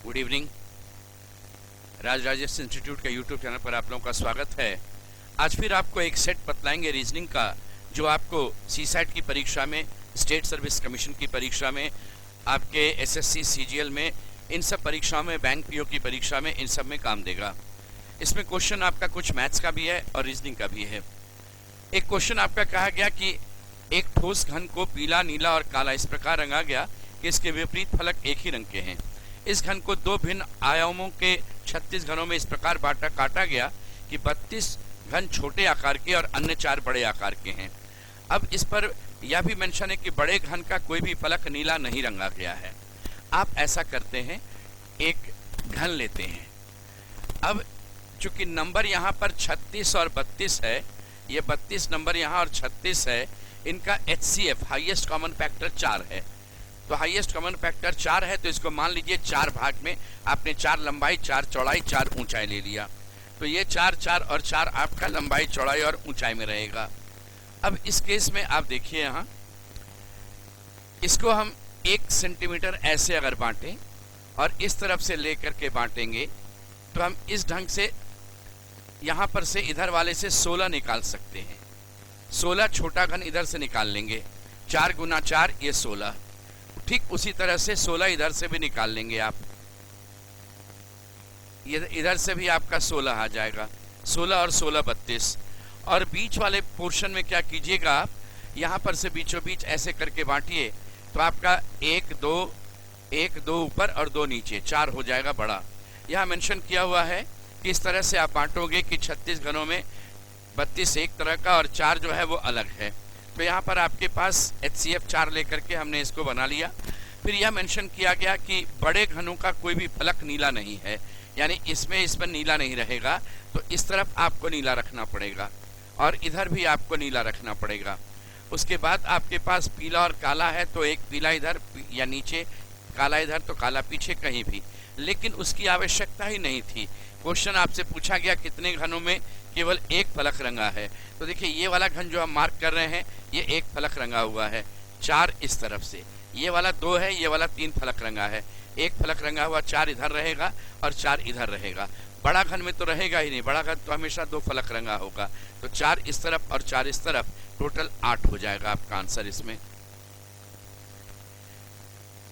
Good evening. Raj Rajesh institute के YouTube channel पर आप लोगों का स्वागत है। आज फिर आपको एक सेट बतलाएंगे रीजनिंग का, जो आपको सीसैट की परीक्षा में, स्टेट सर्विस कमीशन की परीक्षा में, आपके एसएससी सीजीएल में, इन सब परीक्षाओं में, बैंक पीओ की परीक्षा में, इन सब में काम देगा। इसमें क्वेश्चन आपका कुछ मैथ्स का भी है और रीजनिंग का भी है। एक क्वेश्चन आपका कहा गया कि एक ठोस घन को पीला, नीला और काला इस प्रकार रंगा गया कि इसके विपरीत फलक एक ही रंग के हैं। इस घन को दो भिन्न आयामों के 36 घनों में इस प्रकार काटा गया कि 32 घन छोटे आकार के और अन्य 4 बड़े आकार के हैं। अब इस पर यह भी मेंशन है कि बड़े घन का कोई भी फलक नीला नहीं रंगा गया है। आप ऐसा करते हैं, एक घन लेते हैं। अब चूंकि नंबर यहाँ पर 36 और 32 है, ये 32 नंबर यहाँ और 36 है, इनका HCF हाईएस्ट कॉमन फैक्टर 4 है। तो हाईएस्ट कॉमन फैक्टर 4 है, तो इसको मान लीजिए 4 भाग में आपने 4 लंबाई, 4 चौड़ाई, 4 ऊंचाई ले लिया। तो ये 4, 4 और 4 आपका लंबाई, चौड़ाई और ऊंचाई में रहेगा। अब इस केस में आप देखिए, यहाँ इसको हम 1 सेंटीमीटर ऐसे अगर बांटें और इस तरफ से लेकर के बांटेंगे तो हम इस ढंग से यहाँ पर से इधर वाले से 16 निकाल सकते हैं। 16 छोटा घन इधर से निकाल लेंगे, 4 गुना 4 ये 16। ठीक उसी तरह से 16 इधर से भी निकाल लेंगे आप, ये इधर से भी आपका 16 आ जाएगा। 16 और 16 32। और बीच वाले पोर्शन में क्या कीजिएगा, आप यहाँ पर से बीचों बीच ऐसे करके बांटिए तो आपका 1 2 ऊपर और 2 नीचे, 4 हो जाएगा बड़ा। यहाँ मेंशन किया हुआ है कि इस तरह से आप बांटोगे कि 36 घनों में 32 एक तरह का और 4 जो है वो अलग है। तो यहाँ पर आपके पास HCF 4 लेकर के हमने इसको बना लिया। फिर यह मेंशन किया गया कि बड़े घनों का कोई भी फलक नीला नहीं है, यानी इस पर नीला नहीं रहेगा। तो इस तरफ आपको नीला रखना पड़ेगा और इधर भी आपको नीला रखना पड़ेगा। उसके बाद आपके पास पीला और काला है, तो एक पीला इधर या नीचे, काला इधर तो काला पीछे कहीं भी, लेकिन उसकी आवश्यकता ही नहीं थी। क्वेश्चन आपसे पूछा गया कितने घनों में केवल एक फलक रंगा है। तो देखिए, ये वाला घन जो हम मार्क कर रहे हैं ये एक फलक रंगा हुआ है, 4 इस तरफ से, ये वाला 2 है, ये वाला 3 फलक रंगा है। एक फलक रंगा हुआ 4 इधर रहेगा और 4 इधर रहेगा। बड़ा घन में तो रहेगा ही नहीं, बड़ा घन तो हमेशा 2 फलक रंगा होगा। तो 4 इस तरफ और 4 इस तरफ, टोटल 8 हो जाएगा आपका आंसर इसमें।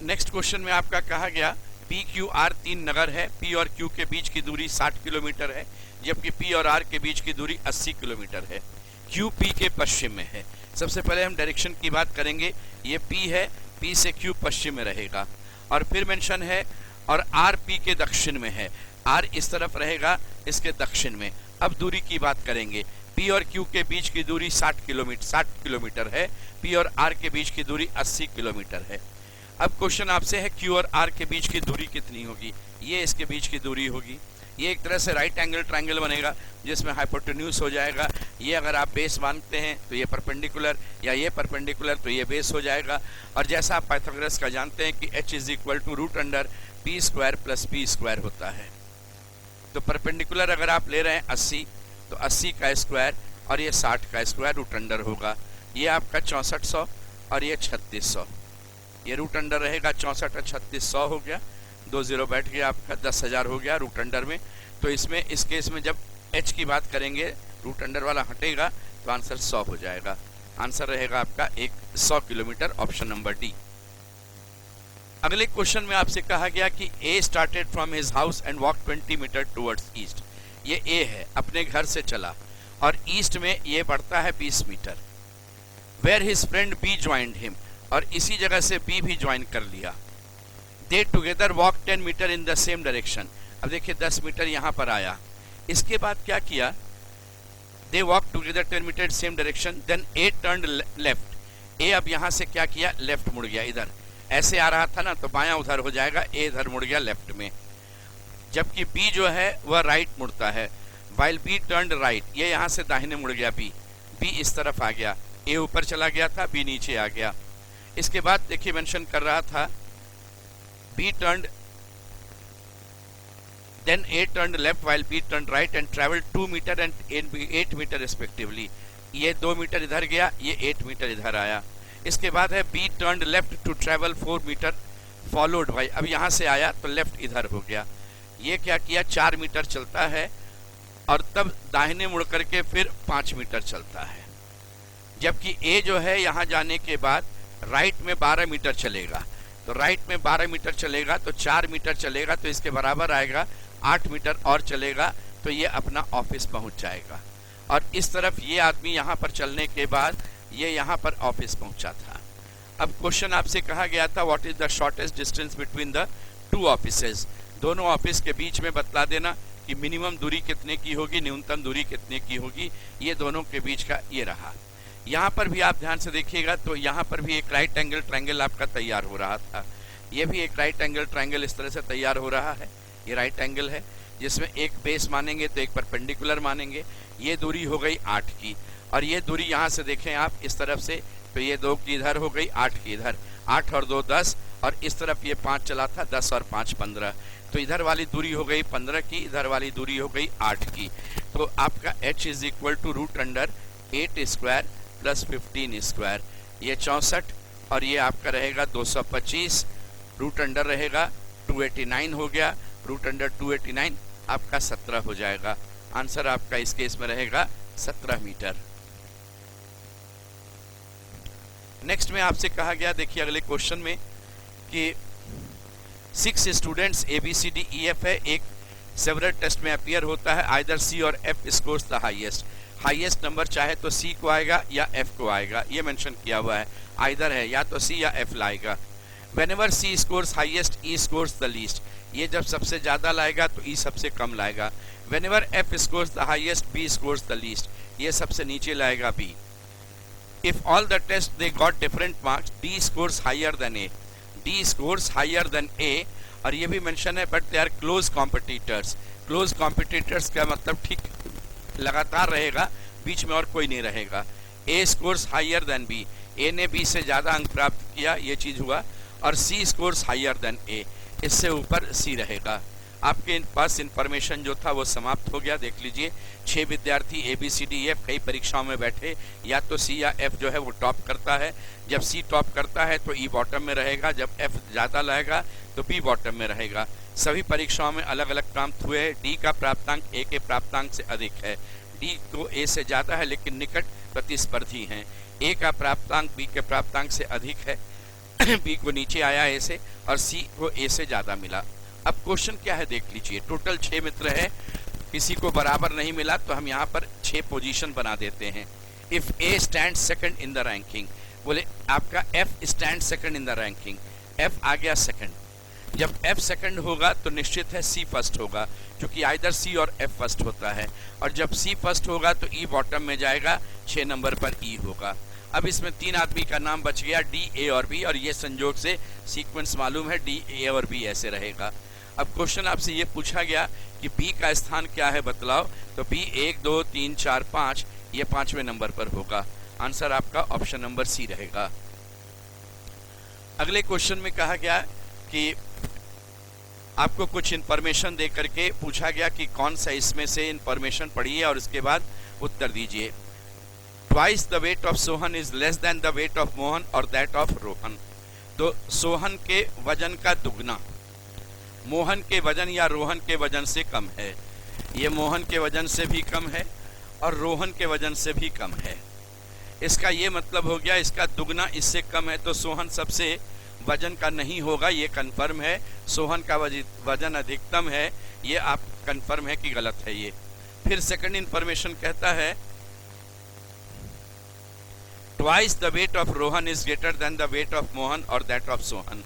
नेक्स्ट क्वेश्चन में आपका कहा गया PQR 3 नगर है। P और Q के बीच की दूरी 60 किलोमीटर है, जबकि P और R के बीच की दूरी 80 किलोमीटर है। Q P के पश्चिम में है। सबसे पहले हम डायरेक्शन की बात करेंगे। ये P है, P से Q पश्चिम में रहेगा। और फिर मेंशन है और R P के दक्षिण में है, R इस तरफ रहेगा, इसके दक्षिण में। अब दूरी की बात करेंगे। P और Q के बीच की दूरी 60 किलोमीटर है। P और R के बीच की दूरी 80 किलोमीटर है। अब क्वेश्चन आपसे है Q और R के बीच की दूरी कितनी होगी। ये इसके बीच की दूरी होगी। ये एक तरह से राइट एंगल ट्रायंगल बनेगा जिसमें हाइपोटेन्यूज हो जाएगा। ये अगर आप बेस मानते हैं तो ये परपेंडिकुलर, या ये परपेंडिकुलर तो ये बेस हो जाएगा। और जैसा आप पाइथागोरस का जानते हैं कि H = √p² + p² होता है। तो परपेंडिकुलर अगर आप ले रहे हैं 80, तो 80 का स्क्वायर और ये 60 का स्क्वायर √अंडर होगा। ये आपका 6400 और ये 3600, ये √अंडर रहेगा। 64 और 3600 हो गया, 2 0 बैठ गया, आपका 10,000 हो गया √अंडर में। तो इसमें इस केस में जब H की बात करेंगे, √अंडर वाला हटेगा तो आंसर 100 हो जाएगा। आंसर रहेगा आपका 100 किलोमीटर, ऑप्शन नंबर डी। अगले क्वेश्चन में आपसे कहा गया कि A started from his house and walk 20 metre towards east. ये A है, अपने घर से चला और ईस्ट में ये बढ़ता है 20 metre. Where his friend B joined him, और इसी जगह से B भी ज्वाइन कर लिया। They together walk 10 metre in the same direction. अब देखिए 10 मीटर यहाँ पर आया। इसके बाद क्या किया, they walk together 10 metre same direction, then A turned left. A अब यहाँ से क्या किया, लेफ्ट मुड़ गया। इधर ऐसे आ रहा था ना, तो बायां उधर हो जाएगा, A इधर मुड़ गया लेफ्ट में। जबकि B जो है वह राइट मुड़ता है। वाइल B टर्न्ड राइट, ये यहाँ से दाहिने मुड़ गया। B इस तरफ आ गया, A ऊपर चला गया था, B नीचे आ गया। इसके बाद देखिए मेंशन कर रहा था B turned, then A turned left while B turned right and traveled 2 meter and 8 meter respectively। ये 2 मीटर इधर गया, ये 8 मीटर इधर आया। इसके बाद है B turned left to travel 4 meter followed by, अब यहाँ से आया तो लेफ्ट इधर हो गया, ये क्या किया 4 मीटर चलता है और तब दाहिने मुड़ करके फिर 5 मीटर चलता है, जबकि ए जो है यहाँ जाने के बाद राइट में 12 मीटर चलेगा, तो राइट में 12 मीटर चलेगा तो 4 मीटर चलेगा तो इसके बराबर आएगा, 8 मीटर और चलेगा तो ये अपना ऑफिस पहुंच जाएगा। और इस तरफ ये आदमी यहाँ पर चलने के बाद ये यहाँ पर ऑफिस पहुंचा था। अब क्वेश्चन आपसे कहा गया था what is the shortest distance between the two offices, दोनों ऑफिस के बीच में बतला देना कि मिनिमम दूरी कितने की होगी, न्यूनतम दूरी कितने की होगी, ये दोनों के बीच का ये रहा। यहाँ पर भी आप ध्यान से देखिएगा तो यहाँ पर भी एक राइट एंगल ट्रायंगल आपका तैयार हो रहा था, ये भी एक राइट एंगल ट्रायंगल इस तरह से तैयार हो रहा है, ये राइट एंगल है जिसमें एक बेस मानेंगे तो एक परपेंडिकुलर मानेंगे, ये दूरी हो गई 8 की, और ये दूरी यहाँ से देखें आप इस तरफ से तो ये 2 की इधर हो गई, 8 की इधर, 8 और 2 10, और इस तरफ ये 5 चला था, 10 और 5 15, तो इधर वाली दूरी हो गई 15 की, इधर वाली दूरी हो गई 8 की। तो आपका h is equal to √8 square plus 15 square, ये 64 और ये आपका रहेगा 225, रूट अंडर रहेगा 289 हो गया, रूट अंडर 289 आपका 17 हो जाएगा। आंसर आपका इस केस में रहेगा 17 मीटर। नेक्स्ट में आपसे कहा गया, देखिए अगले क्वेश्चन में कि 6 स्टूडेंट्स ABCDEF है, एक सेवरल टेस्ट में अपीयर होता है, आइदर C और F scores the highest number चाहे तो C को आएगा या F को आएगा, ये मेंशन किया हुआ है, आइदर है या तो C या F लाएगा। Whenever C scores highest, E scores the least, ये जब सबसे ज़्यादा लाएगा तो E सबसे कम लाएगा। Whenever F scores the highest, B scores the least, ये सबसे नीचे लाएगा B। If all the tests they got different marks, D scores higher than A, D scores higher than A, और ये भी मेंशन है but they are close competitors. Close competitors का मतलब ठीक लगातार रहेगा, बीच में और कोई नहीं रहेगा। A scores higher than B, A ने B से ज़्यादा अंक प्राप्त किया, ये चीज़ हुआ, और C scores higher than A, इससे ऊपर C रहेगा। आपके पास इंफॉर्मेशन जो था वो समाप्त हो गया। देख लीजिए 6 विद्यार्थी ABCDEF कई परीक्षाओं में बैठे, या तो C या F जो है वो टॉप करता है, जब C टॉप करता है तो E बॉटम में रहेगा, जब F ज़्यादा लाएगा तो B बॉटम में रहेगा। सभी परीक्षाओं में अलग अलग प्राप्त हुए। D का प्राप्तांक A के प्राप्तांक से अधिक है, D को A से ज़्यादा है लेकिन निकट प्रतिस्पर्धी हैं। A का प्राप्तांक B के प्राप्तांक से अधिक है, B को नीचे आया A से, और C को A से ज़्यादा मिला। अब क्वेश्चन क्या है देख लीजिए, टोटल 6 मित्र है, किसी को बराबर नहीं मिला तो हम यहाँ पर 6 पोजीशन बना देते हैं। If A stand second in the ranking, बोले आपका F stand second in the ranking, F आ गया सेकंड। जब F सेकंड होगा तो निश्चित है C फर्स्ट होगा, क्योंकि आइदर C और F फर्स्ट होता है, और जब C फर्स्ट होगा तो E बॉटम में जाएगा, 6 नंबर पर E होगा। अब इसमें 3 आदमी का नाम बच गया, D, A और B, और ये संयोग से सीक्वेंस मालूम है, D, A और B ऐसे रहेगा। अब क्वेश्चन आपसे ये पूछा गया कि B का स्थान क्या है बतलाओ, तो B 1 2 3 4 5, ये 5वें नंबर पर होगा। आंसर आपका ऑप्शन नंबर C रहेगा। अगले क्वेश्चन में कहा गया कि आपको कुछ इंफॉर्मेशन दे करके पूछा गया कि कौन सा इसमें से इंफॉर्मेशन पढ़िए और उसके बाद उत्तर दीजिए। Twice the weight of Sohan is less than the weight of Mohan और दैट ऑफ रोहन, तो सोहन के वजन का दुगना मोहन के वजन या रोहन के वजन से कम है। ये मोहन के वजन से भी कम है और रोहन के वजन से भी कम है। इसका ये मतलब हो गया इसका दुगना इससे कम है, तो सोहन सबसे वजन का नहीं होगा, ये कंफर्म है। सोहन का वजन अधिकतम है, ये आप कंफर्म है कि गलत है ये। फिर सेकंड इंफॉर्मेशन कहता है twice the weight of Rohan is greater than the weight of Mohan और दैट ऑफ सोहन।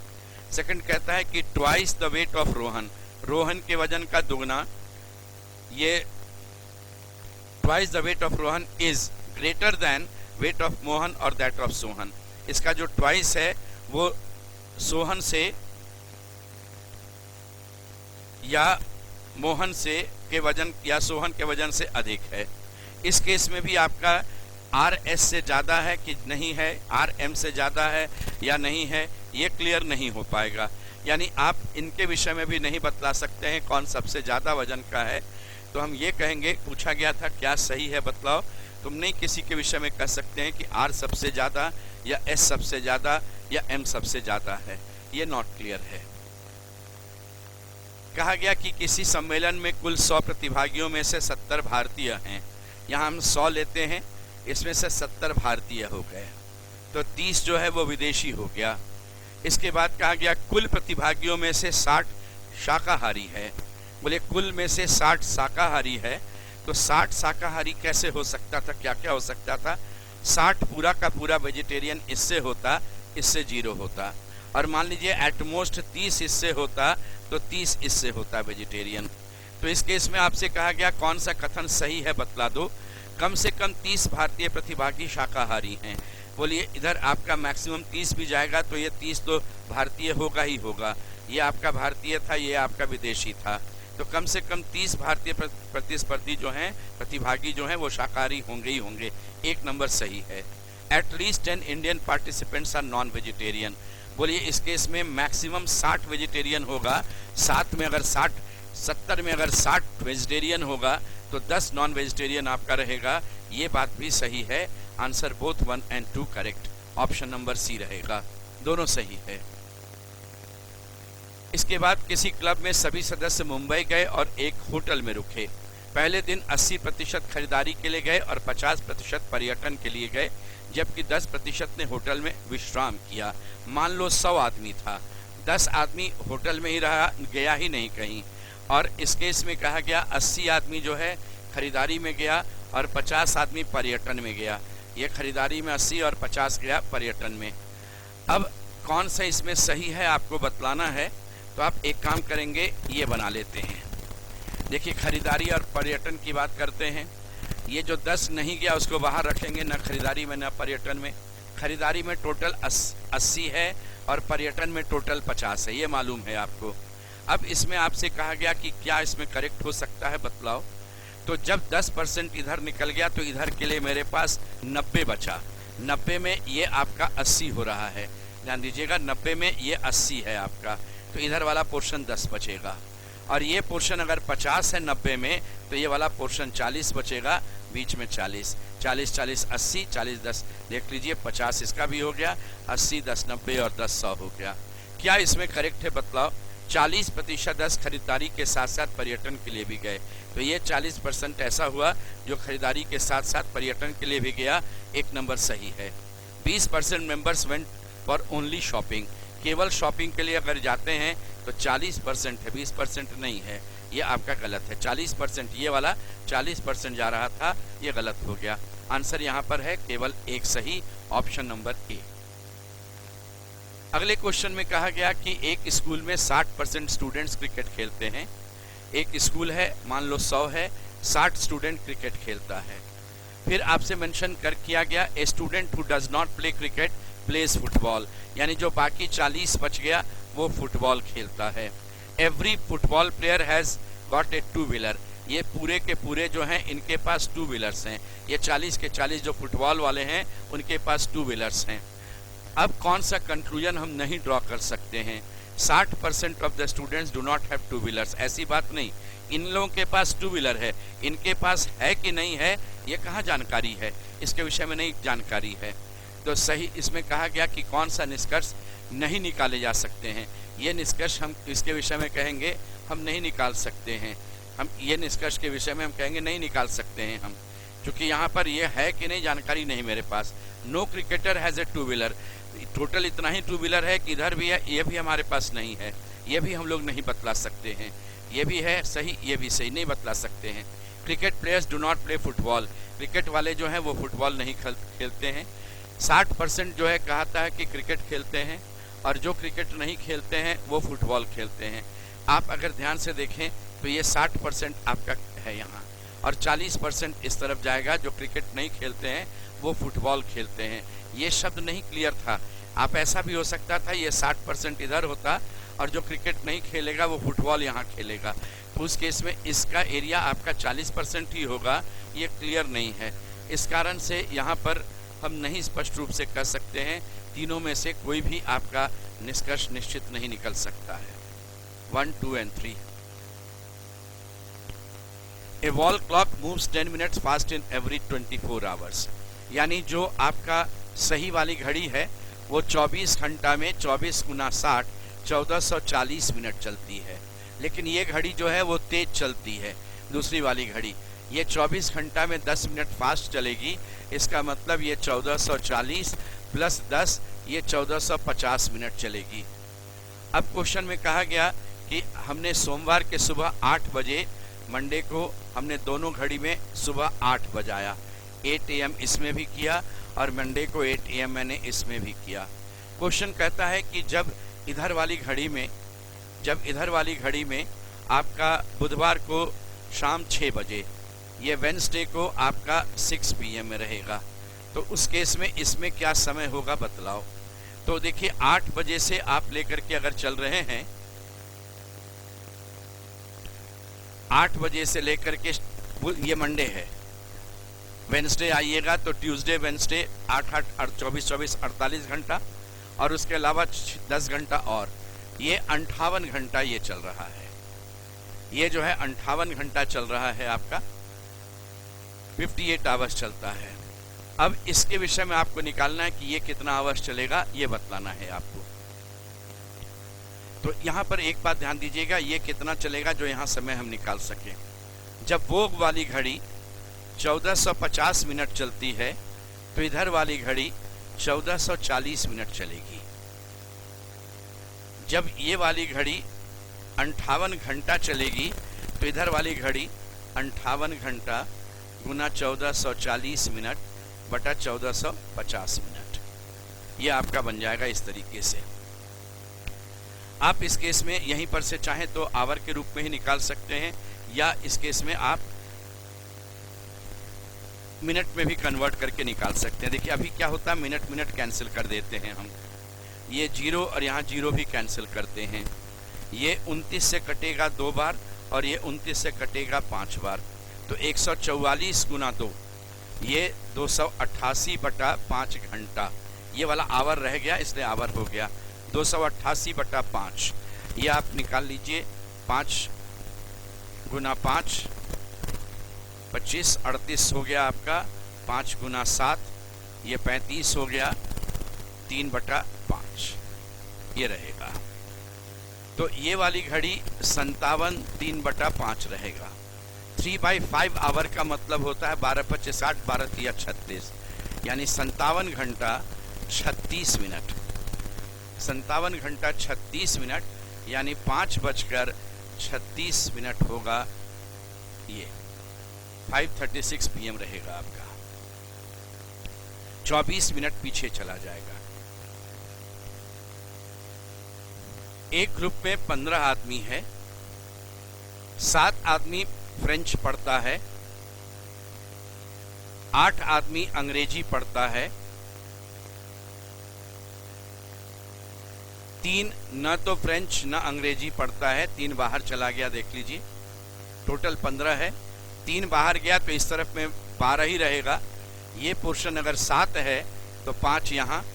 सेकंड कहता है कि twice the weight of Rohan, Rohan के वजन का दुगना, ये twice the weight of Rohan is greater than weight of Mohan और दैट ऑफ सोहन। इसका जो ट्वाइस है वो सोहन से या मोहन से के वजन या सोहन के वजन से अधिक है। इस केस में भी आपका RS से ज़्यादा है कि नहीं है, RM से ज़्यादा है या नहीं है, ये क्लियर नहीं हो पाएगा। यानी आप इनके विषय में भी नहीं बतला सकते हैं कौन सबसे ज़्यादा वजन का है। तो हम ये कहेंगे, पूछा गया था क्या सही है बतलाओ, तुम नहीं किसी के विषय में कह सकते हैं कि R सबसे ज़्यादा या S सबसे ज़्यादा या M सबसे ज़्यादा है। ये नॉट क्लियर है। कहा गया कि किसी सम्मेलन में कुल 100 प्रतिभागियों में से 70 भारतीय हैं। यहाँ हम 100 लेते हैं, इसमें से 70 भारतीय हो गए, तो 30 जो है वो विदेशी हो गया। इसके बाद कहा गया कुल प्रतिभागियों में से 60 शाकाहारी है। बोले कुल में से 60 शाकाहारी है, तो 60 शाकाहारी कैसे हो सकता था, क्या क्या हो सकता था? 60 पूरा का पूरा वेजिटेरियन इससे होता, इससे 0 होता, और मान लीजिए एटमोस्ट 30 इससे होता तो 30 इससे होता वेजिटेरियन। तो इस केस में आपसे कहा गया कौन सा कथन सही है बतला दो। कम से कम 30 भारतीय प्रतिभागी शाकाहारी हैं। बोलिए इधर आपका मैक्सिमम 30 भी जाएगा तो ये 30 तो भारतीय होगा ही होगा। ये आपका भारतीय था, ये आपका विदेशी था, तो कम से कम 30 भारतीय प्रतिस्पर्धी जो हैं, प्रतिभागी जो हैं, वो शाकाहारी होंगे ही होंगे। एक नंबर सही है। At least 10 Indian participants are non vegetarian. बोलिए इस केस में मैक्सिमम 60 वेजिटेरियन होगा, 70 में अगर 60 वेजिटेरियन होगा तो 10 नॉन वेजिटेरियन आपका रहेगा। ये बात भी सही है। Answer both 1 and 2 correct. Option number C रहेगा, दोनों सही है। इसके बाद किसी क्लब में सभी सदस्य मुंबई गए और एक होटल में रुके। पहले दिन 80% खरीदारी के लिए गए और 50% पर्यटन के लिए गए, जबकि 10% ने होटल में विश्राम किया। मान लो 100 आदमी था, 10 आदमी होटल में ही रहा, गया ही नहीं कहीं। और इस केस में कहा गया 80 आदमी जो है खरीदारी में गया और 50 आदमी पर्यटन में गया। ये खरीदारी में 80 और 50 गया पर्यटन में। अब कौन सा इसमें सही है आपको बतलाना है, तो आप एक काम करेंगे, ये बना लेते हैं। देखिए खरीदारी और पर्यटन की बात करते हैं। ये जो 10 नहीं गया उसको बाहर रखेंगे, न खरीदारी में न पर्यटन में। खरीदारी में टोटल 80 है और पर्यटन में टोटल 50 है, ये मालूम है आपको। अब इसमें आपसे कहा गया कि क्या इसमें करेक्ट हो सकता है बतलाओ। तो जब 10% इधर निकल गया तो इधर के लिए मेरे पास 90 बचा। 90 में ये आपका 80 हो रहा है, ध्यान दीजिएगा। 90 में ये 80 है आपका, तो इधर वाला पोर्शन 10 बचेगा। और ये पोर्शन अगर 50 है 90 में, तो ये वाला पोर्शन 40 बचेगा, बीच में 40 40 40 80 40 10, देख लीजिए 50 इसका भी हो गया, 80 10 90 और 10 100 हो गया। क्या इसमें करेक्ट है बतलाओ। 40% 10 खरीदारी के साथ साथ पर्यटन के लिए भी गए, तो ये 40% ऐसा हुआ जो खरीदारी के साथ साथ पर्यटन के लिए भी गया। एक नंबर सही है। 20% members went for only shopping. केवल शॉपिंग के लिए अगर जाते हैं तो 40% है, 20% नहीं है, ये आपका गलत है। 40% ये वाला 40% जा रहा था, ये गलत हो गया। आंसर यहाँ पर है केवल एक सही, ऑप्शन नंबर ए। अगले क्वेश्चन में कहा गया कि एक स्कूल में 60% स्टूडेंट्स क्रिकेट खेलते हैं। एक स्कूल है, मान लो 100 है, 60 स्टूडेंट क्रिकेट खेलता है। फिर आपसे मेंशन किया गया a student who does not play cricket plays football, यानी जो बाकी 40 बच गया वो फुटबॉल खेलता है। Every football player has got a 2 wheeler. ये पूरे के पूरे जो हैं इनके पास 2 व्हीलर्स हैं। ये 40 के 40 जो फुटबॉल वाले हैं उनके पास 2 व्हीलर्स हैं। अब कौन सा कंक्लूजन हम नहीं ड्रॉ कर सकते हैं। 60% of the students do not have 2 wheelers, ऐसी बात नहीं। इन लोगों के पास 2 व्हीलर है, इनके पास है कि नहीं है ये कहाँ जानकारी है, इसके विषय में नहीं जानकारी है। तो सही इसमें कहा गया कि कौन सा निष्कर्ष नहीं निकाले जा सकते हैं। ये निष्कर्ष हम इसके विषय में कहेंगे हम नहीं निकाल सकते हैं। हम ये निष्कर्ष के विषय में हम कहेंगे नहीं निकाल सकते हैं हम, क्योंकि यहाँ पर ये है कि नहीं जानकारी नहीं मेरे पास। No cricketer has a 2 wheeler, total इतना ही 2 व्हीलर है कि इधर भी है, ये भी हमारे पास नहीं है, ये भी हम लोग नहीं बतला सकते हैं। ये भी है सही, ये भी सही, नहीं बतला सकते हैं। Cricket players do not play football, cricket वाले जो हैं वो फुटबॉल नहीं खेलते हैं। 60% जो है कहता है कि क्रिकेट खेलते हैं और जो क्रिकेट नहीं खेलते हैं वो फुटबॉल खेलते हैं। आप अगर ध्यान से देखें तो ये 60% आपका है यहाँ, और 40% इस तरफ जाएगा, जो क्रिकेट नहीं खेलते हैं वो फुटबॉल खेलते हैं। ये शब्द नहीं क्लियर था। आप ऐसा भी हो सकता था ये 60% इधर होता और जो क्रिकेट नहीं खेलेगा वो फुटबॉल यहाँ खेलेगा, तो उस केस में इसका एरिया आपका 40% ही होगा। ये क्लियर नहीं है, इस कारण से यहाँ पर हम नहीं स्पष्ट रूप से कह सकते हैं। तीनों में से कोई भी आपका निष्कर्ष निश्चित नहीं निकल सकता है। 1, 2 and 3। A wall clock moves 10 minutes fast in every 24 hours, यानी जो आपका सही वाली घड़ी है वो 24 घंटा में 24 × 60 1440 मिनट चलती है। लेकिन ये घड़ी जो है वो तेज चलती है, दूसरी वाली घड़ी। ये 24 घंटा में 10 मिनट फास्ट चलेगी। इसका मतलब ये 1440 प्लस 10, ये 1450 मिनट चलेगी। अब क्वेश्चन में कहा गया कि हमने सोमवार के सुबह 8 बजे, मंडे को हमने दोनों घड़ी में सुबह 8 बजाया, 8 AM इसमें भी किया और मंडे को 8 AM मैंने इसमें भी किया। क्वेश्चन कहता है कि जब इधर वाली घड़ी में आपका बुधवार को शाम 6 बजे, ये वेंसडे को आपका 6 PM में रहेगा, तो उस केस में इसमें क्या समय होगा बतलाओ। तो देखिए 8 बजे से आप लेकर के अगर चल रहे हैं, 8 बजे से लेकर के, ये मंडे है, वेंसडे आइएगा तो ट्यूसडे वेंसडे 8 24 48 घंटा और उसके अलावा 10 घंटा और, ये 58 घंटा ये चल रहा है। ये जो है 58 घंटा चल रहा है आपका, 58 आवर्स चलता है। अब इसके विषय में आपको निकालना है कि ये कितना आवर्स चलेगा, ये बतलाना है आपको। तो यहाँ पर एक बात ध्यान दीजिएगा, ये कितना चलेगा जो यहाँ समय हम निकाल सकें। जब वो वाली घड़ी 1450 मिनट चलती है तो इधर वाली घड़ी 1440 मिनट चलेगी। जब ये वाली घड़ी 58 घंटा चलेगी तो इधर वाली घड़ी 58 घंटा गुना 1440 मिनट बटा 1450 मिनट, ये आपका बन जाएगा इस तरीके से। आप इस केस में यहीं पर से चाहें तो आवर के रूप में ही निकाल सकते हैं, या इस केस में आप मिनट में भी कन्वर्ट करके निकाल सकते हैं। देखिए अभी क्या होता है, मिनट कैंसिल कर देते हैं हम, ये 0 और यहाँ 0 भी कैंसिल करते हैं। ये 29 से कटेगा 2 बार और ये 29 से कटेगा 5 बार, तो 144 गुना 2, ये 288 बटा 5 घंटा, ये वाला आवर रह गया इसलिए आवर हो गया 288 बटा 5। ये आप निकाल लीजिए, 5 गुना 5 25, 38 हो गया आपका, 5 गुना 7 ये 35 हो गया, 3 बटा 5 ये रहेगा। तो ये वाली घड़ी 57 3 बटा 5 रहेगा। 3/5 आवर का मतलब होता है 12 25 60 12 3 36, यानी 57 घंटा 36 मिनट, 57 घंटा 36 मिनट, यानी 5:36 होगा। ये 5:36 PM रहेगा आपका, 24 मिनट पीछे चला जाएगा। एक ग्रुप में 15 आदमी है, 7 आदमी फ्रेंच पढ़ता है, 8 आदमी अंग्रेजी पढ़ता है, 3 न तो फ्रेंच न अंग्रेजी पढ़ता है, 3 बाहर चला गया, देख लीजिए टोटल 15 है, 3 बाहर गया तो इस तरफ में 12 ही रहेगा। ये पोर्शन अगर 7 है तो 5 यहाँ,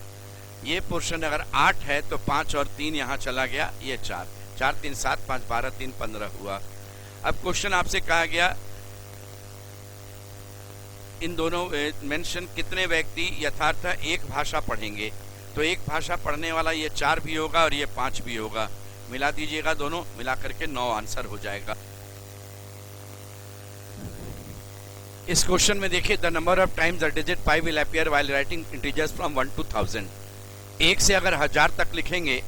ये पोर्शन अगर 8 है तो 5 और 3 यहाँ चला गया, ये 4 4 3 7 5 12 3 15 हुआ। अब क्वेश्चन आपसे कहा गया इन दोनों मेंशन कितने व्यक्ति यथार्थ एक भाषा पढ़ेंगे, तो एक भाषा पढ़ने वाला ये 4 भी होगा और ये 5 भी होगा, मिला दीजिएगा, दोनों मिला करके 9 आंसर हो जाएगा। इस क्वेश्चन में देखिए, the number of times the digit 5 will appear while writing integers from 1 to 1000। 1 से अगर 1000 तक लिखेंगे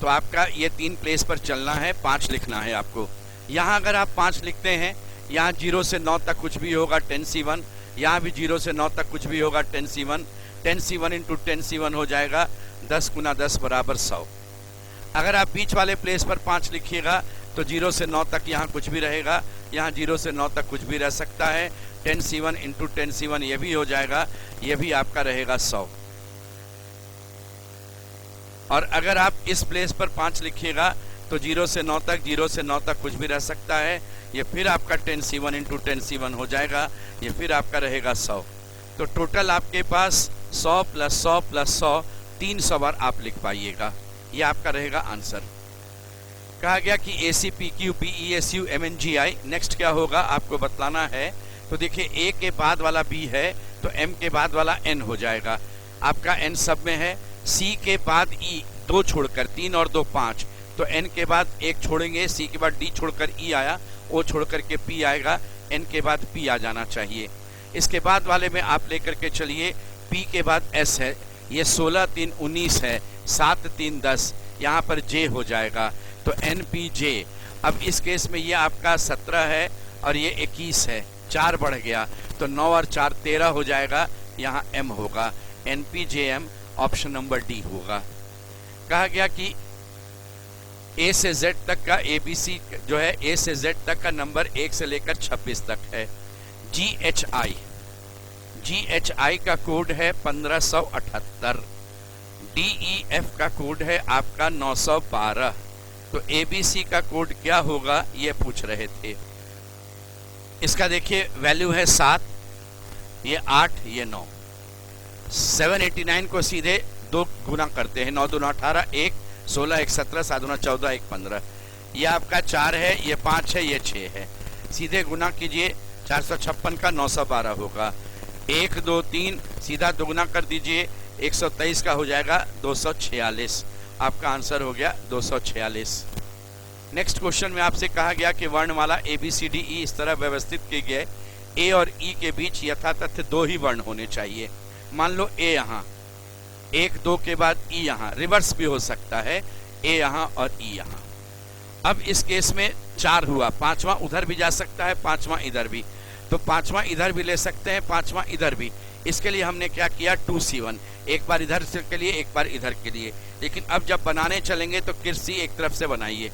तो आपका ये 3 प्लेस पर चलना है, 5 लिखना है आपको। यहाँ अगर आप 5 लिखते हैं, यहाँ 0 से 9 तक कुछ भी होगा 10C1, यहाँ भी 0 से 9 तक कुछ भी होगा 10C1, 10C1 इंटू 10C1 हो जाएगा 10 गुना 10 बराबर 100। अगर आप बीच वाले प्लेस पर 5 लिखिएगा तो 0 से 9 तक यहाँ कुछ भी रहेगा, यहाँ 0 से 9 तक कुछ भी रह सकता है, 10C1 इंटू 10C1 ये भी हो जाएगा, ये भी आपका रहेगा 100। और अगर आप इस प्लेस पर 5 लिखिएगा तो 0 से 9 तक, 0 से 9 तक कुछ भी रह सकता है, ये फिर आपका 10C1 इंटू 10C1 हो जाएगा, ये फिर आपका रहेगा 100। तो टोटल आपके पास 100 प्लस 100 प्लस 100 300 बार आप लिख पाइएगा, ये आपका रहेगा आंसर। कहा गया कि ACPQ PESU MNGI नेक्स्ट क्या होगा आपको बतलाना है। तो देखिए A के बाद वाला B है तो M के बाद वाला N हो जाएगा, आपका N सब में है। C के बाद E 2 छोड़कर, 3 और 2 5, तो n के बाद एक छोड़ेंगे, c के बाद d छोड़कर e आया, o छोड़कर के p आएगा, n के बाद p आ जाना चाहिए। इसके बाद वाले में आप लेकर के चलिए, p के बाद s है, ये 16 3 19 है, 7 3 10, यहाँ पर j हो जाएगा, तो npj। अब इस केस में ये आपका 17 है और ये 21 है, 4 बढ़ गया, तो 9 और 4 13 हो जाएगा, यहाँ m होगा, npjm ऑप्शन नंबर डी होगा। कहा गया कि A से Z तक का ABC जो है, A से Z तक का नंबर 1 से लेकर 26 तक है। GHI का कोड है 1578, DEF का कोड है आपका 912, तो ABC का कोड क्या होगा ये पूछ रहे थे। इसका देखिए वैल्यू है 7, ये 8, ये 9। 789 को सीधे 2 गुना करते हैं, 9 दूना 18, 1 16, 1 17, 7 दूना 14, 1 15, ये आपका 4 है, ये 5 है, ये 6 है, सीधे गुना कीजिए, 456 का 912 होगा, 1 2 3 सीधा दोगुना कर दीजिए, 123 का हो जाएगा 246, आपका आंसर हो गया 246। नेक्स्ट क्वेश्चन में आपसे कहा गया कि वर्णमाला ABCDE इस तरह व्यवस्थित की गई, A और E के बीच यथातथ्य 2 ही वर्ण होने चाहिए। मान लो A यहाँ, 1 2 के बाद E यहाँ, रिवर्स भी हो सकता है, A यहाँ और E यहाँ। अब इस केस में 4 हुआ, 5वां उधर भी जा सकता है, 5वां इधर भी, तो 5वां इधर भी ले सकते हैं, 5वां इधर भी। इसके लिए हमने क्या किया, 2C1, एक बार इधर से के लिए, एक बार इधर के लिए। लेकिन अब जब बनाने चलेंगे तो किरसी एक तरफ से बनाइए।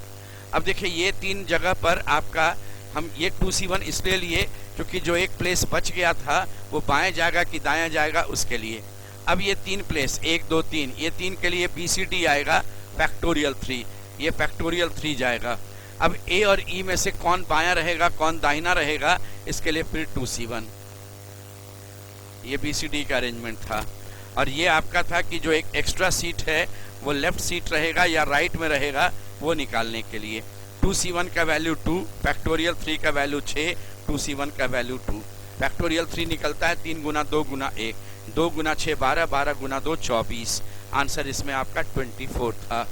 अब देखिए ये 3 जगह पर आपका हम ये 2C1 इसलिए लिए क्योंकि जो एक प्लेस बच गया था वो बाएं जाएगा कि दायां जाएगा उसके लिए। अब ये 3 प्लेस 1 2 3, ये 3 के लिए BCD आएगा फैक्टोरियल 3, ये फैक्टोरियल 3 जाएगा। अब A और E में से कौन बायां रहेगा कौन दाहिना रहेगा, इसके लिए फिर 2C1। ये BCD का अरेंजमेंट था। और ये आपका था कि जो एक एक्स्ट्रा सीट है वो लेफ्ट सीट रहेगा या राइट में रहेगा, वो निकालने के लिए। 2C1 का वैल्यू 2, फैक्टोरियल 3 का वैल्यू 6, 2C1 का वैल्यू 2। फैक्टोरियल 3 निकलता है 3 गुना 2 गुना 1, 2 गुना 6 12, 12 गुना 2 24। आंसर इसमें आपका 24 था।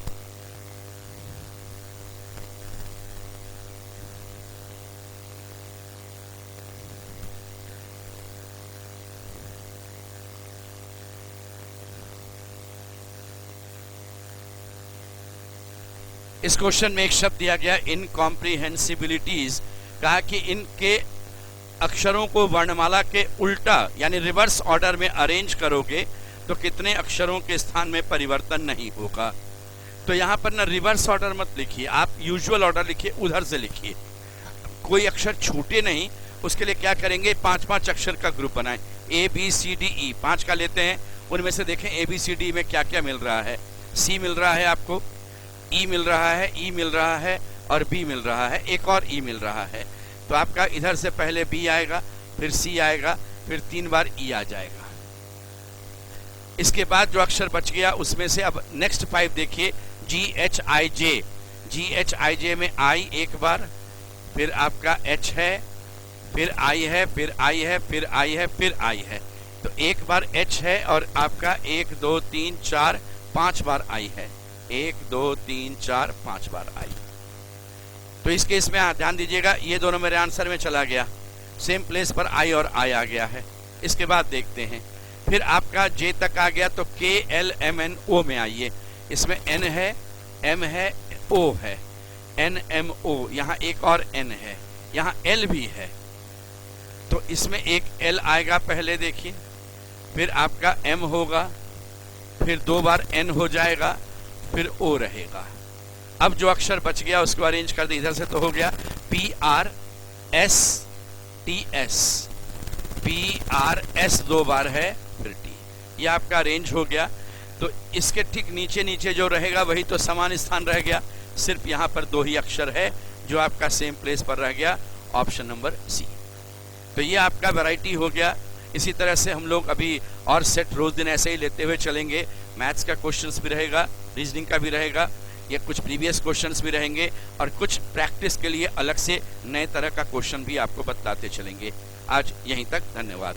इस क्वेश्चन में एक शब्द दिया गया इनकॉम्प्रिहेंसिबिलिटीज, कहा कि इनके अक्षरों को वर्णमाला के उल्टा यानी रिवर्स ऑर्डर में अरेंज करोगे तो कितने अक्षरों के स्थान में परिवर्तन नहीं होगा। तो यहाँ पर ना रिवर्स ऑर्डर मत लिखिए, आप यूजुअल ऑर्डर लिखिए, उधर से लिखिए, कोई अक्षर छूटे नहीं। उसके लिए क्या करेंगे, 5-5 अक्षर का ग्रुप बनाएं, ABCDE 5 का लेते हैं, उनमें से देखें ABCD में क्या क्या मिल रहा है। C मिल रहा है आपको, E मिल रहा है, E मिल रहा है और B मिल रहा है, एक और E मिल रहा है। तो आपका इधर से पहले B आएगा, फिर C आएगा, फिर 3 बार E आ जाएगा। इसके बाद जो अक्षर बच गया उसमें से अब नेक्स्ट 5 देखिए, GHIJ। GHIJ में I एक बार, फिर आपका H है, फिर I है, फिर I है, फिर I है, फिर I है। तो एक बार H है और आपका 1 2 3 4 5 बार I है, 1 2 3 4 5 बार I। तो इस केस में ध्यान दीजिएगा, ये दोनों मेरे आंसर में चला गया, सेम प्लेस पर I और I आ गया है। इसके बाद देखते हैं, फिर आपका J तक आ गया तो KLMNO में आइए। इसमें N है, M है, O है, NMO, यहाँ एक और N है, यहाँ L भी है। तो इसमें एक L आएगा पहले देखिए, फिर आपका M होगा, फिर 2 बार N हो जाएगा, फिर O रहेगा। अब जो अक्षर बच गया उसको अरेंज कर दे, इधर से तो हो गया PRSTS, PRS 2 बार है, फिर T, ये आपका अरेंज हो गया। तो इसके ठीक नीचे नीचे जो रहेगा वही तो समान स्थान रह गया, सिर्फ यहाँ पर 2 ही अक्षर है जो आपका सेम प्लेस पर रह गया, ऑप्शन नंबर C। तो ये आपका वैरायटी हो गया। इसी तरह से हम लोग अभी और सेट रोज दिन ऐसे ही लेते हुए चलेंगे। मैथ्स का क्वेश्चंस भी रहेगा, रीजनिंग का भी रहेगा, या कुछ प्रीवियस क्वेश्चंस भी रहेंगे और कुछ प्रैक्टिस के लिए अलग से नए तरह का क्वेश्चन भी आपको बताते चलेंगे। आज यहीं तक, धन्यवाद।